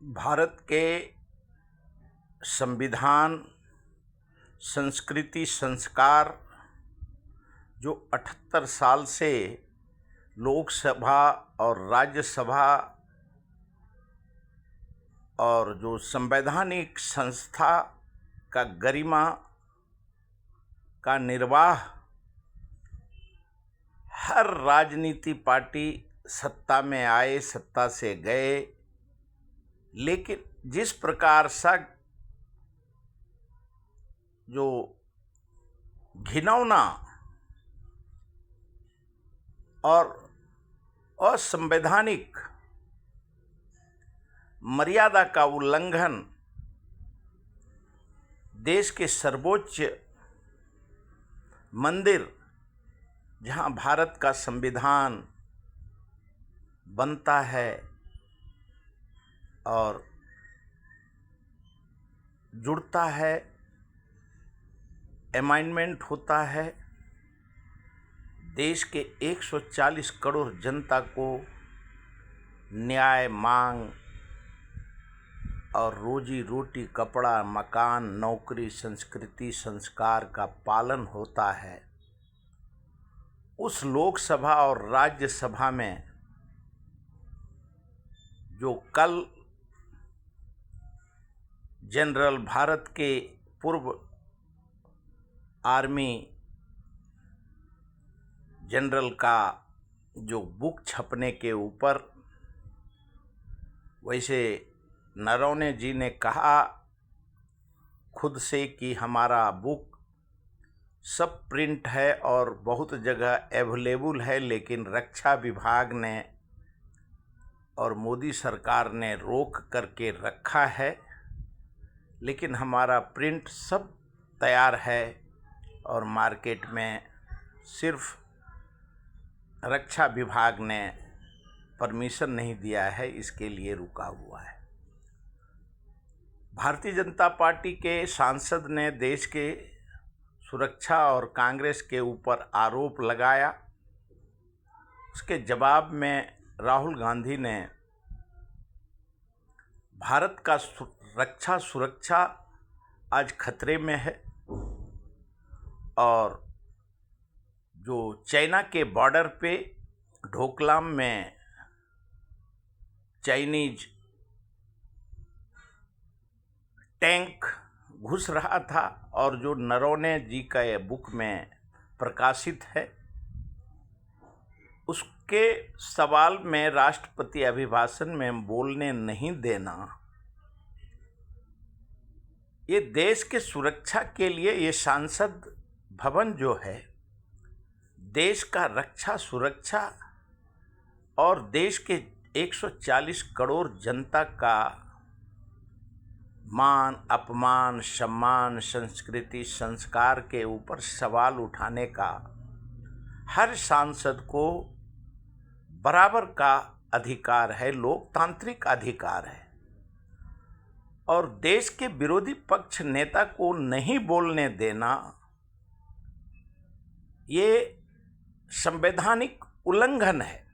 भारत के संविधान, संस्कृति, संस्कार जो 78 साल से लोकसभा और राज्यसभा और जो संवैधानिक संस्था का गरिमा का निर्वाह हर राजनीति पार्टी सत्ता में आए, सत्ता से गए, लेकिन जिस प्रकार सा जो घिनौना और असंवैधानिक मर्यादा का उल्लंघन देश के सर्वोच्च मंदिर जहां भारत का संविधान बनता है और जुड़ता है, अमेंडमेंट होता है, देश के 140 करोड़ जनता को न्याय, मांग और रोजी रोटी, कपड़ा, मकान, नौकरी, संस्कृति, संस्कार का पालन होता है। उस लोकसभा और राज्यसभा में जो कल जनरल भारत के पूर्व आर्मी जनरल का जो बुक छपने के ऊपर, वैसे नरवणे जी ने कहा खुद से कि हमारा बुक सब प्रिंट है और बहुत जगह अवेलेबल है, लेकिन रक्षा विभाग ने और मोदी सरकार ने रोक करके रखा है, लेकिन हमारा प्रिंट सब तैयार है और मार्केट में सिर्फ रक्षा विभाग ने परमिशन नहीं दिया है, इसके लिए रुका हुआ है। भारतीय जनता पार्टी के सांसद ने देश के सुरक्षा और कांग्रेस के ऊपर आरोप लगाया। उसके जवाब में राहुल गांधी ने भारत का रक्षा सुरक्षा आज खतरे में है और जो चाइना के बॉर्डर पे डोकलाम में चाइनीज टैंक घुस रहा था और जो नरवणे जी का ये बुक में प्रकाशित है, उसके सवाल में राष्ट्रपति अभिभाषण में बोलने नहीं देना, ये देश के सुरक्षा के लिए ये सांसद भवन जो है, देश का रक्षा सुरक्षा और देश के 140 करोड़ जनता का मान, अपमान, सम्मान, संस्कृति, संस्कार के ऊपर सवाल उठाने का हर सांसद को बराबर का अधिकार है, लोकतांत्रिक अधिकार है। और देश के विरोधी पक्ष नेता को नहीं बोलने देना, ये संवैधानिक उल्लंघन है।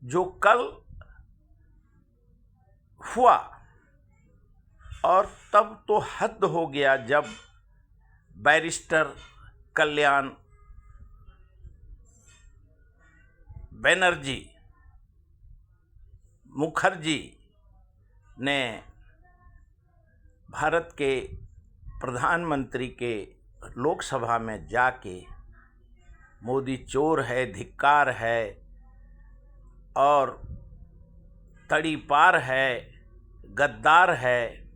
जो कल हुआ और तब तो हद हो गया जब बैरिस्टर कल्याण बनर्जी मुखर्जी ने भारत के प्रधानमंत्री के लोकसभा में जाके मोदी चोर है, धिक्कार है और तड़ीपार है, गद्दार है,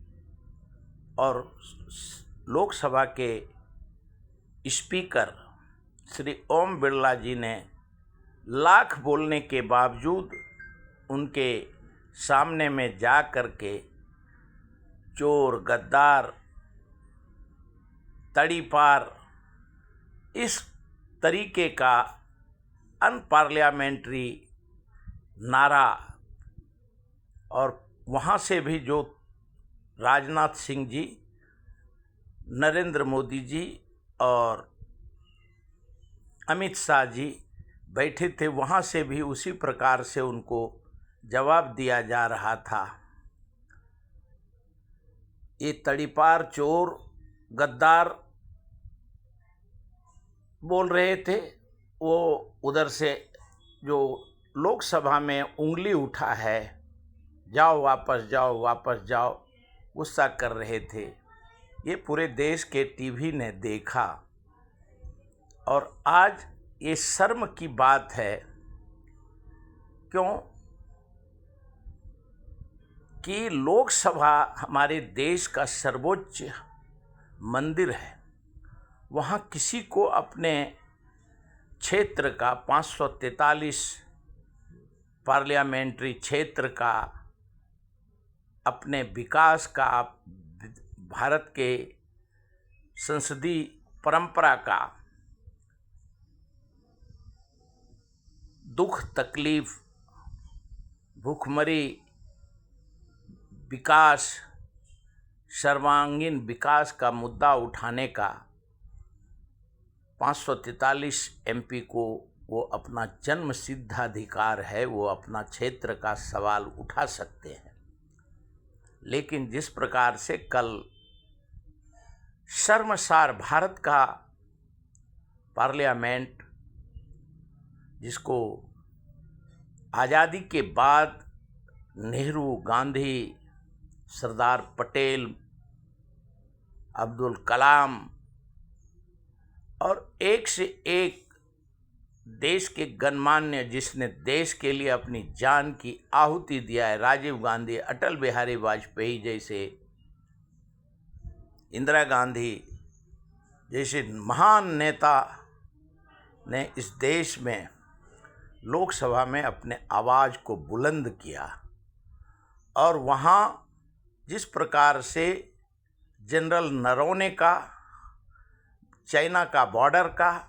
और लोकसभा के स्पीकर श्री ओम बिरला जी ने लाख बोलने के बावजूद उनके सामने में जा कर के चोर, गद्दार, तड़ीपार इस तरीके का अनपार्लियामेंट्री नारा, और वहाँ से भी जो राजनाथ सिंह जी, नरेंद्र मोदी जी और अमित शाह जी बैठे थे, वहाँ से भी उसी प्रकार से उनको जवाब दिया जा रहा था। ये तड़ीपार चोर गद्दार बोल रहे थे, वो उधर से जो लोकसभा में उंगली उठा है, जाओ वापस जाओ वापस जाओ, गुस्सा कर रहे थे। ये पूरे देश के टीवी ने देखा और आज ये शर्म की बात है, क्यों कि लोकसभा हमारे देश का सर्वोच्च मंदिर है। वहाँ किसी को अपने क्षेत्र का 543 पार्लियामेंट्री क्षेत्र का, अपने विकास का, भारत के संसदीय परंपरा का दुख तकलीफ, भूखमरी, विकास, सर्वांगीण विकास का मुद्दा उठाने का 543 एमपी को वो अपना जन्म सिद्ध अधिकार है, वो अपना क्षेत्र का सवाल उठा सकते हैं। लेकिन जिस प्रकार से कल शर्मसार भारत का पार्लियामेंट, जिसको आज़ादी के बाद नेहरू, गांधी, सरदार पटेल, अब्दुल कलाम और एक से एक देश के गणमान्य, जिसने देश के लिए अपनी जान की आहुति दिया है, राजीव गांधी, अटल बिहारी वाजपेयी जैसे, इंदिरा गांधी जैसे महान नेता ने इस देश में लोकसभा में अपने आवाज़ को बुलंद किया। और वहाँ जिस प्रकार से जनरल नरवणे का, चाइना का बॉर्डर का,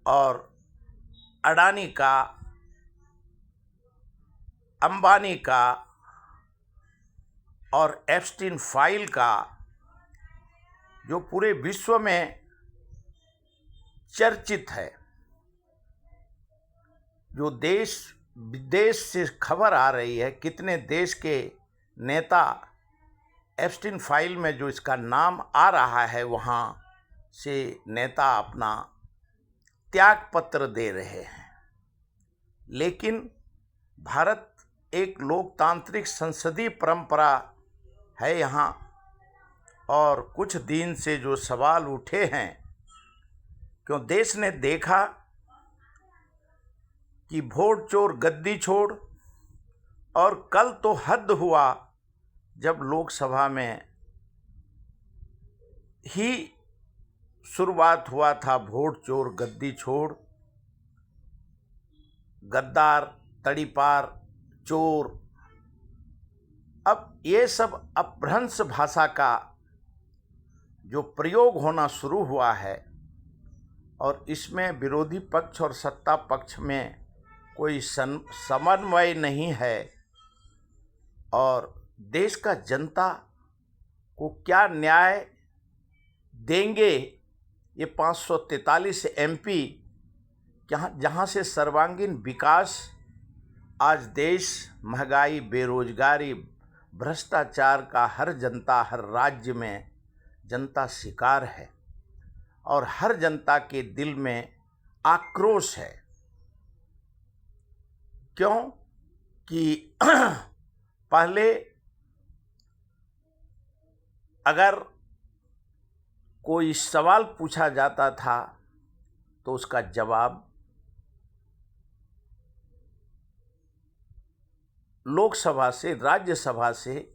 और अडानी का, अंबानी का और एप्स्टीन फाइल का, जो पूरे विश्व में चर्चित है, जो देश विदेश से खबर आ रही है, कितने देश के नेता एप्स्टीन फाइल में जो इसका नाम आ रहा है, वहाँ से नेता अपना त्याग पत्र दे रहे हैं। लेकिन भारत एक लोकतांत्रिक संसदीय परंपरा है यहाँ, और कुछ दिन से जो सवाल उठे हैं, क्यों देश ने देखा कि वोट चोर गद्दी छोड़, और कल तो हद हुआ जब लोकसभा में ही शुरुआत हुआ था वोट चोर गद्दी छोड़, गद्दार, तड़ीपार, चोर। अब ये सब अपभ्रंश भाषा का जो प्रयोग होना शुरू हुआ है, और इसमें विरोधी पक्ष और सत्ता पक्ष में कोई समन्वय नहीं है, और देश का जनता को क्या न्याय देंगे ये 543 एमपी, जहाँ से सर्वांगीण विकास, आज देश महंगाई, बेरोजगारी, भ्रष्टाचार का हर जनता, हर राज्य में जनता शिकार है, और हर जनता के दिल में आक्रोश है। क्यों कि पहले अगर कोई सवाल पूछा जाता था तो उसका जवाब लोकसभा से, राज्यसभा से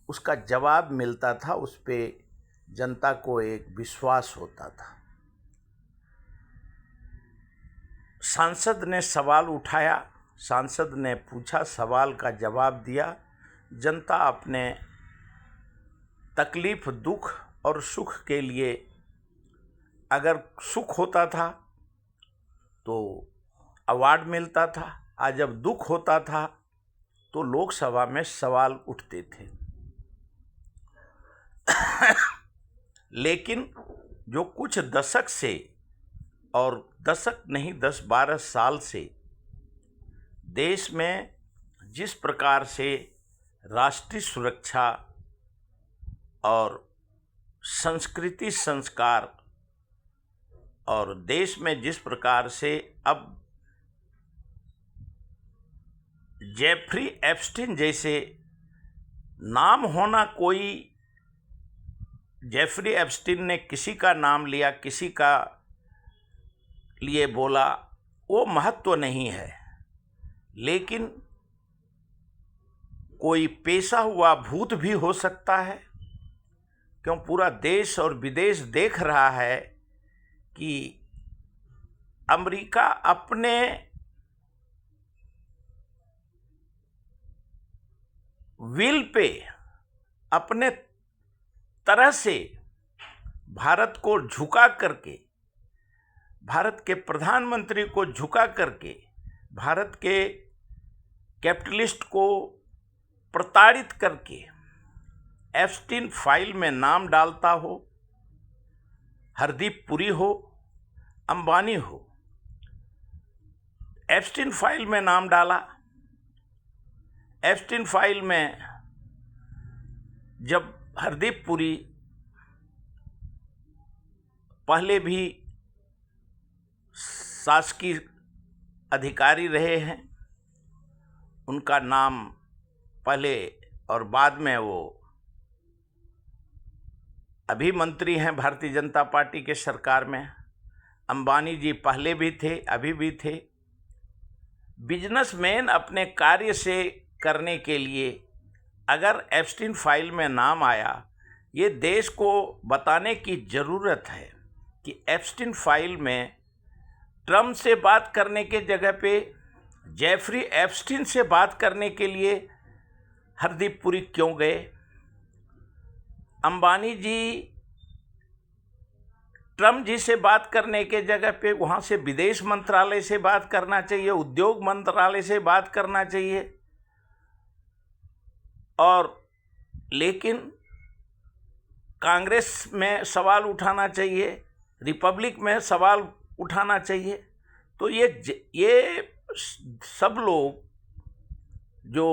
उसका जवाब मिलता था, उस पे जनता को एक विश्वास होता था। सांसद ने सवाल उठाया, सांसद ने पूछा, सवाल का जवाब दिया, जनता अपने तकलीफ, दुख और सुख के लिए, अगर सुख होता था तो अवार्ड मिलता था, आज जब दुख होता था तो लोकसभा में सवाल उठते थे। लेकिन जो कुछ दशक से, और दशक नहीं 10-12 साल से देश में जिस प्रकार से राष्ट्रीय सुरक्षा और संस्कृति संस्कार और देश में जिस प्रकार से अब जेफरी एप्स्टीन जैसे नाम होना, कोई जेफरी एप्स्टीन ने किसी का नाम लिया, किसी का लिए बोला, वो महत्व नहीं है, लेकिन कोई पेशा हुआ भूत भी हो सकता है। क्यों पूरा देश और विदेश देख रहा है कि अमेरिका अपने विल पे, अपने तरह से भारत को झुका करके, भारत के प्रधानमंत्री को झुका करके भारत के कैपिटलिस्ट को प्रताड़ित करके एप्स्टीन फाइल में नाम डालता हो, हरदीप पुरी हो, अंबानी हो। एप्स्टीन फाइल में नाम डाला। एप्स्टीन फाइल में जब हरदीप पुरी पहले भी शासकीय अधिकारी रहे हैं, उनका नाम पहले और बाद में वो अभी मंत्री हैं भारतीय जनता पार्टी के सरकार में। अंबानी जी पहले भी थे, अभी भी थे। बिजनेसमैन अपने कार्य से करने के लिए अगर एप्स्टीन फाइल में नाम आया, ये देश को बताने की ज़रूरत है कि एप्स्टीन फाइल में ट्रम्प से बात करने के जगह पे जेफरी एप्स्टीन से बात करने के लिए हरदीप पुरी क्यों गए? अंबानी जी ट्रम्प जी से बात करने के जगह पे वहाँ से विदेश मंत्रालय से बात करना चाहिए, उद्योग मंत्रालय से बात करना चाहिए। और लेकिन कांग्रेस में सवाल उठाना चाहिए, रिपब्लिक में सवाल उठाना चाहिए। तो ये सब लोग जो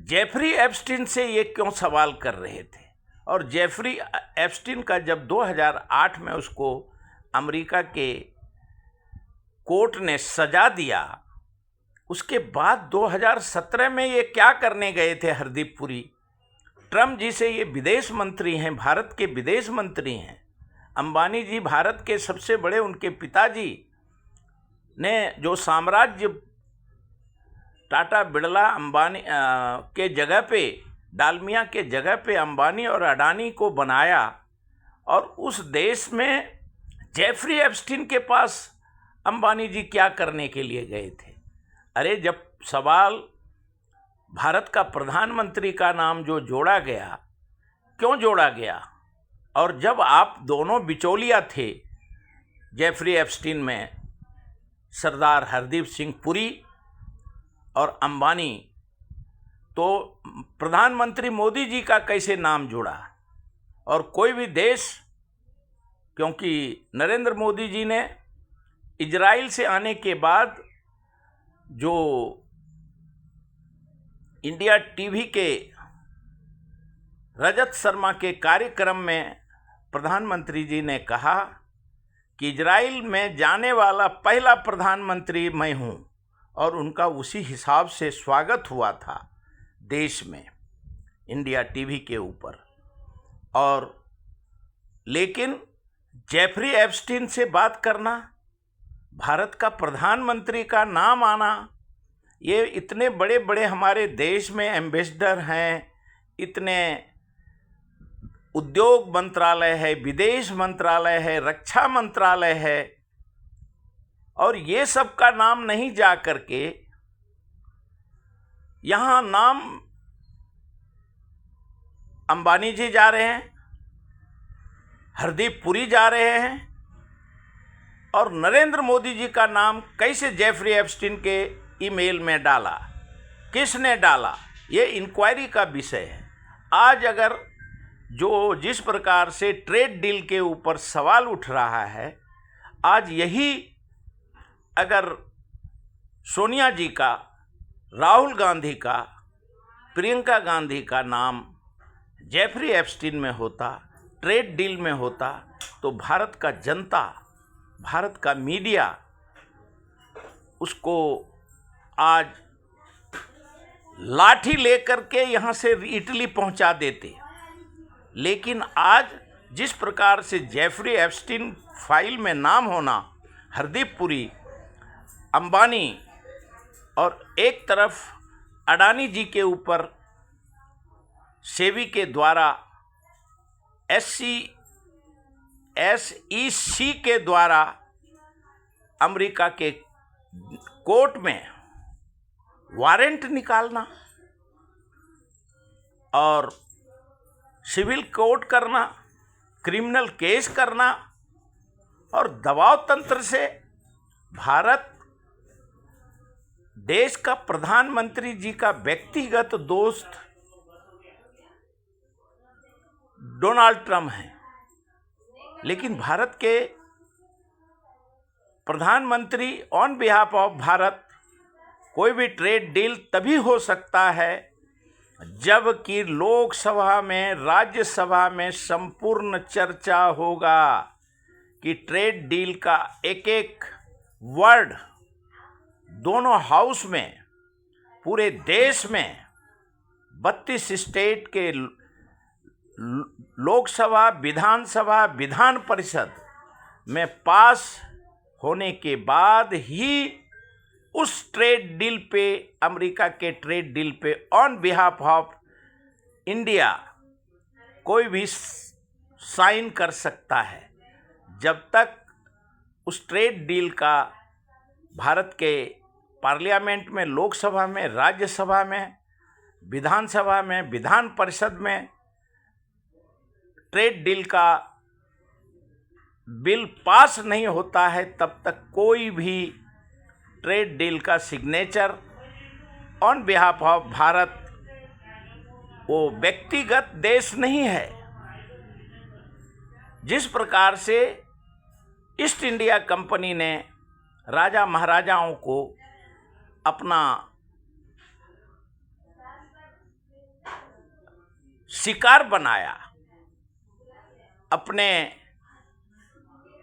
जेफरी एप्स्टीन से ये क्यों सवाल कर रहे थे? और जेफरी एप्स्टीन का जब 2008 में उसको अमेरिका के कोर्ट ने सजा दिया, उसके बाद 2017 में ये क्या करने गए थे हरदीप पुरी? ट्रम्प जी से ये विदेश मंत्री हैं, भारत के विदेश मंत्री हैं। अंबानी जी भारत के सबसे बड़े, उनके पिताजी ने जो साम्राज्य टाटा बिरला अंबानी के जगह पे, डालमिया के जगह पे अंबानी और अडानी को बनाया, और उस देश में जेफरी एप्स्टीन के पास अंबानी जी क्या करने के लिए गए थे? अरे जब सवाल भारत का प्रधानमंत्री का नाम जो जोड़ा गया, क्यों जोड़ा गया? और जब आप दोनों बिचौलिया थे जेफरी एप्स्टीन में, सरदार हरदीप सिंह पुरी और अंबानी, तो प्रधानमंत्री मोदी जी का कैसे नाम जुड़ा? और कोई भी देश, क्योंकि नरेंद्र मोदी जी ने इजराइल से आने के बाद जो इंडिया टीवी के रजत शर्मा के कार्यक्रम में प्रधानमंत्री जी ने कहा कि इजराइल में जाने वाला पहला प्रधानमंत्री मैं हूँ, और उनका उसी हिसाब से स्वागत हुआ था देश में इंडिया टीवी के ऊपर। और लेकिन जेफरी एप्स्टीन से बात करना, भारत का प्रधानमंत्री का नाम आना, ये इतने बड़े बड़े हमारे देश में एम्बेसडर हैं, इतने उद्योग मंत्रालय है, विदेश मंत्रालय है, रक्षा मंत्रालय है, और ये सब का नाम नहीं जा करके यहाँ नाम अंबानी जी जा रहे हैं, हरदीप पुरी जा रहे हैं, और नरेंद्र मोदी जी का नाम कैसे जेफरी एप्स्टीन के ईमेल में डाला, किसने डाला? ये इंक्वायरी का विषय है। आज अगर जिस प्रकार से ट्रेड डील के ऊपर सवाल उठ रहा है, आज यही अगर सोनिया जी का, राहुल गांधी का, प्रियंका गांधी का नाम जेफरी एप्स्टीन में होता, ट्रेड डील में होता, तो भारत का जनता, भारत का मीडिया उसको आज लाठी लेकर के यहाँ से इटली पहुँचा देते। लेकिन आज जिस प्रकार से जेफरी एप्स्टीन फाइल में नाम होना, हरदीप पुरी, अंबानी और एक तरफ अडानी जी के ऊपर सेबी के द्वारा SEC के द्वारा अमेरिका के कोर्ट में वारंट निकालना और सिविल कोर्ट करना, क्रिमिनल केस करना और दबाव तंत्र से भारत देश का प्रधानमंत्री जी का व्यक्तिगत दोस्त डोनाल्ड ट्रंप है। लेकिन भारत के प्रधानमंत्री ऑन बिहाफ ऑफ भारत कोई भी ट्रेड डील तभी हो सकता है जबकि लोकसभा में, राज्यसभा में संपूर्ण चर्चा होगा कि ट्रेड डील का एक एक वर्ड दोनों हाउस में, पूरे देश में 32 स्टेट के लोकसभा, विधानसभा, विधान परिषद में पास होने के बाद ही उस ट्रेड डील पे, अमेरिका के ट्रेड डील पे ऑन बिहाफ ऑफ इंडिया कोई भी साइन कर सकता है। जब तक उस ट्रेड डील का भारत के पार्लियामेंट में, लोकसभा में, राज्यसभा में, विधानसभा में, विधान परिषद में ट्रेड डील का बिल पास नहीं होता है, तब तक कोई भी ट्रेड डील का signature on behalf of Bharat वो व्यक्तिगत देश नहीं है। जिस प्रकार से ईस्ट इंडिया कंपनी ने राजा महाराजाओं को अपना शिकार बनाया, अपने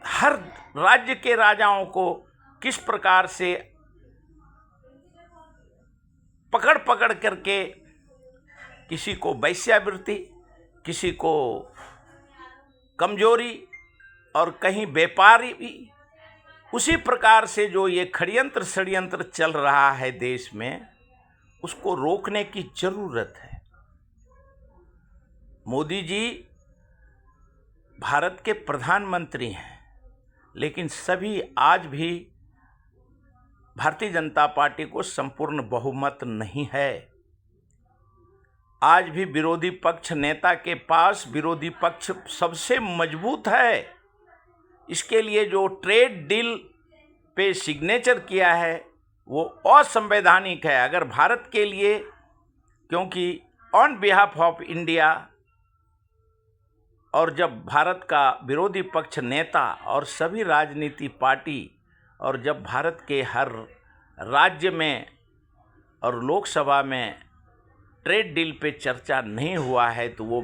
हर राज्य के राजाओं को किस प्रकार से पकड़ पकड़ करके किसी को वैश्यावृत्ति, किसी को कमजोरी और कहीं व्यापारी भी, उसी प्रकार से जो ये षड्यंत्र चल रहा है देश में, उसको रोकने की जरूरत है। मोदी जी भारत के प्रधानमंत्री हैं, लेकिन सभी आज भी भारतीय जनता पार्टी को संपूर्ण बहुमत नहीं है। आज भी विरोधी पक्ष नेता के पास विरोधी पक्ष सबसे मजबूत है। इसके लिए जो ट्रेड डील पे सिग्नेचर किया है वो असंवैधानिक है। अगर भारत के लिए, क्योंकि ऑन बिहाफ ऑफ इंडिया, और जब भारत का विरोधी पक्ष नेता और सभी राजनीति पार्टी, और जब भारत के हर राज्य में और लोकसभा में ट्रेड डील पे चर्चा नहीं हुआ है, तो वो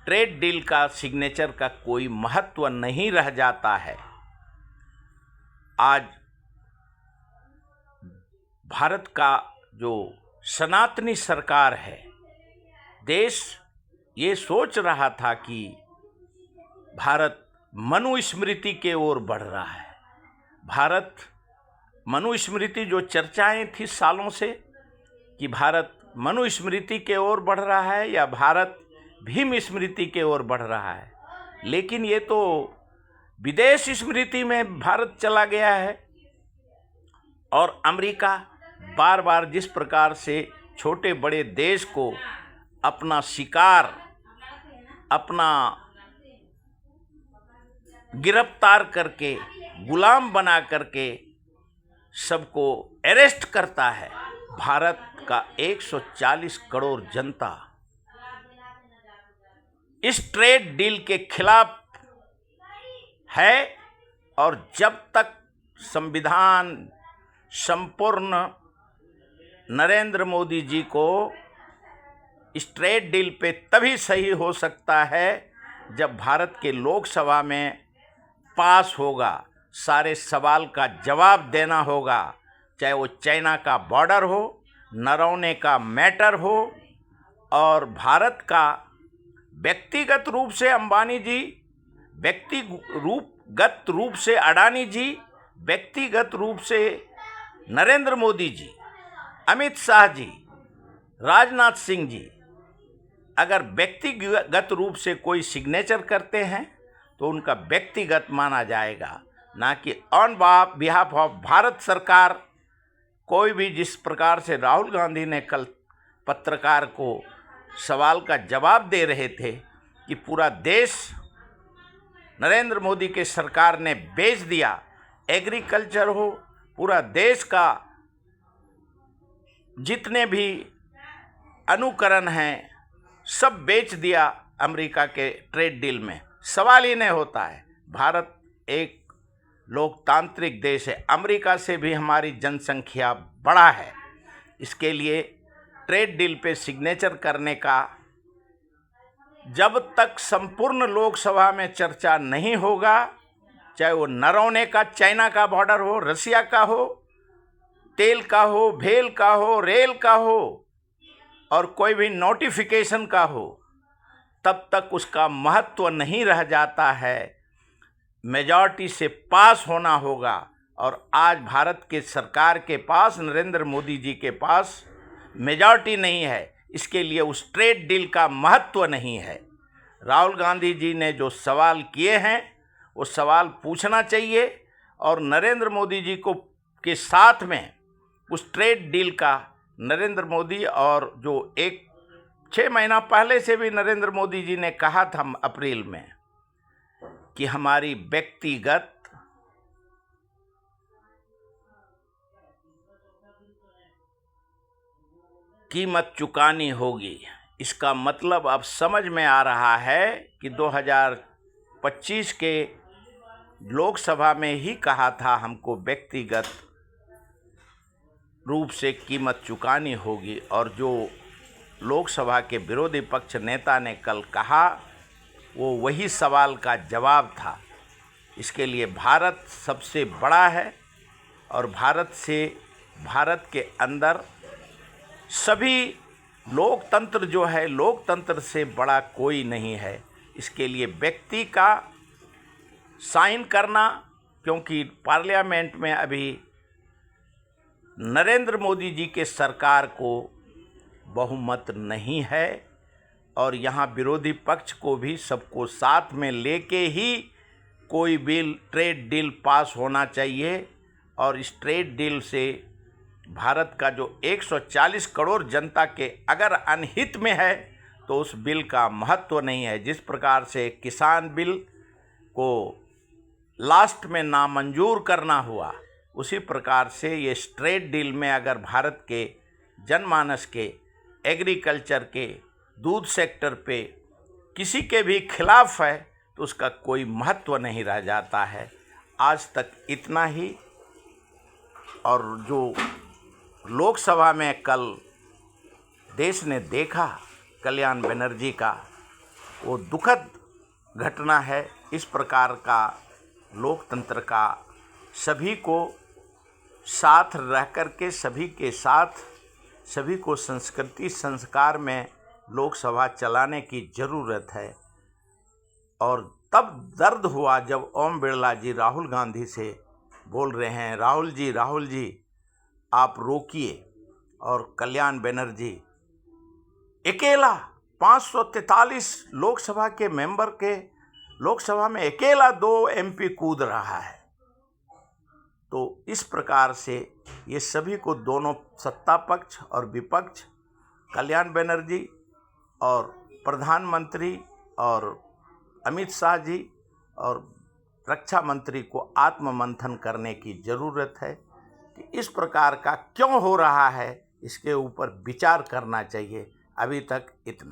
ट्रेड डील का सिग्नेचर का कोई महत्व नहीं रह जाता है। आज भारत का जो सनातनी सरकार है, देश ये सोच रहा था कि भारत मनुस्मृति के ओर बढ़ रहा है। भारत मनुस्मृति, जो चर्चाएं थी सालों से कि भारत मनुस्मृति के ओर बढ़ रहा है या भारत भीम स्मृति के ओर बढ़ रहा है, लेकिन ये तो विदेश स्मृति में भारत चला गया है। और अमेरिका बार बार जिस प्रकार से छोटे बड़े देश को अपना शिकार, अपना गिरफ्तार करके, गुलाम बना करके सबको अरेस्ट करता है, भारत का 140 करोड़ जनता इस ट्रेड डील के खिलाफ है। और जब तक संविधान संपूर्ण नरेंद्र मोदी जी को इस ट्रेड डील पे तभी सही हो सकता है जब भारत के लोकसभा में पास होगा, सारे सवाल का जवाब देना होगा, चाहे वो चाइना का बॉर्डर हो, नरौने का मैटर हो, और भारत का व्यक्तिगत रूप से अंबानी जी, व्यक्तिगत रूप से अडानी जी, व्यक्तिगत रूप से नरेंद्र मोदी जी, अमित शाह जी, राजनाथ सिंह जी, अगर व्यक्तिगत रूप से कोई सिग्नेचर करते हैं तो उनका व्यक्तिगत माना जाएगा, ना कि ऑन बिहाफ ऑफ भारत सरकार। कोई भी जिस प्रकार से राहुल गांधी ने कल पत्रकार को सवाल का जवाब दे रहे थे कि पूरा देश नरेंद्र मोदी के सरकार ने बेच दिया, एग्रीकल्चर हो, पूरा देश का जितने भी अनुकरण हैं सब बेच दिया अमेरिका के ट्रेड डील में। सवाल ही नहीं होता है। भारत एक लोकतांत्रिक देश है, अमेरिका से भी हमारी जनसंख्या बड़ा है। इसके लिए ट्रेड डील पे सिग्नेचर करने का जब तक संपूर्ण लोकसभा में चर्चा नहीं होगा, चाहे वो नरौने का चाइना का बॉर्डर हो, रसिया का हो, तेल का हो, भेल का हो, रेल का हो, और कोई भी नोटिफिकेशन का हो, तब तक उसका महत्व नहीं रह जाता है। मेजॉरिटी से पास होना होगा, और आज भारत के सरकार के पास, नरेंद्र मोदी जी के पास मेजॉरिटी नहीं है। इसके लिए उस ट्रेड डील का महत्व नहीं है। राहुल गांधी जी ने जो सवाल किए हैं वो सवाल पूछना चाहिए, और नरेंद्र मोदी जी को के साथ में उस ट्रेड डील का नरेंद्र मोदी, और जो 6 महीना पहले से भी नरेंद्र मोदी जी ने कहा था अप्रैल में कि हमारी व्यक्तिगत कीमत चुकानी होगी। इसका मतलब अब समझ में आ रहा है कि 2025 के लोकसभा में ही कहा था हमको व्यक्तिगत रूप से कीमत चुकानी होगी, और जो लोकसभा के विरोधी पक्ष नेता ने कल कहा वो वही सवाल का जवाब था। इसके लिए भारत सबसे बड़ा है, और भारत के अंदर सभी लोकतंत्र जो है, लोकतंत्र से बड़ा कोई नहीं है। इसके लिए व्यक्ति का साइन करना, क्योंकि पार्लियामेंट में अभी नरेंद्र मोदी जी के सरकार को बहुमत नहीं है, और यहाँ विरोधी पक्ष को भी सबको साथ में लेके ही कोई बिल, ट्रेड डील पास होना चाहिए। और इस ट्रेड डील से भारत का जो 140 करोड़ जनता के अगर अनहित में है तो उस बिल का महत्व नहीं है। जिस प्रकार से किसान बिल को लास्ट में नामंजूर करना हुआ, उसी प्रकार से ये ट्रेड डील में अगर भारत के जनमानस के, एग्रीकल्चर के, दूध सेक्टर पे किसी के भी खिलाफ है तो उसका कोई महत्व नहीं रह जाता है। आज तक इतना ही। और जो लोकसभा में कल देश ने देखा कल्याण बनर्जी का, वो दुखद घटना है। इस प्रकार का लोकतंत्र का सभी को साथ रह कर के, सभी के साथ, सभी को संस्कृति संस्कार में लोकसभा चलाने की ज़रूरत है। और तब दर्द हुआ जब ओम बिरला जी राहुल गांधी से बोल रहे हैं, राहुल जी आप रोकिए, और कल्याण बनर्जी अकेला 543 लोकसभा के मेंबर के लोकसभा में अकेला 2 MP कूद रहा है। तो इस प्रकार से ये सभी को, दोनों सत्ता पक्ष और विपक्ष, कल्याण बनर्जी और प्रधानमंत्री और अमित शाह जी और रक्षा मंत्री को आत्ममंथन करने की ज़रूरत है कि इस प्रकार का क्यों हो रहा है, इसके ऊपर विचार करना चाहिए। अभी तक इतना।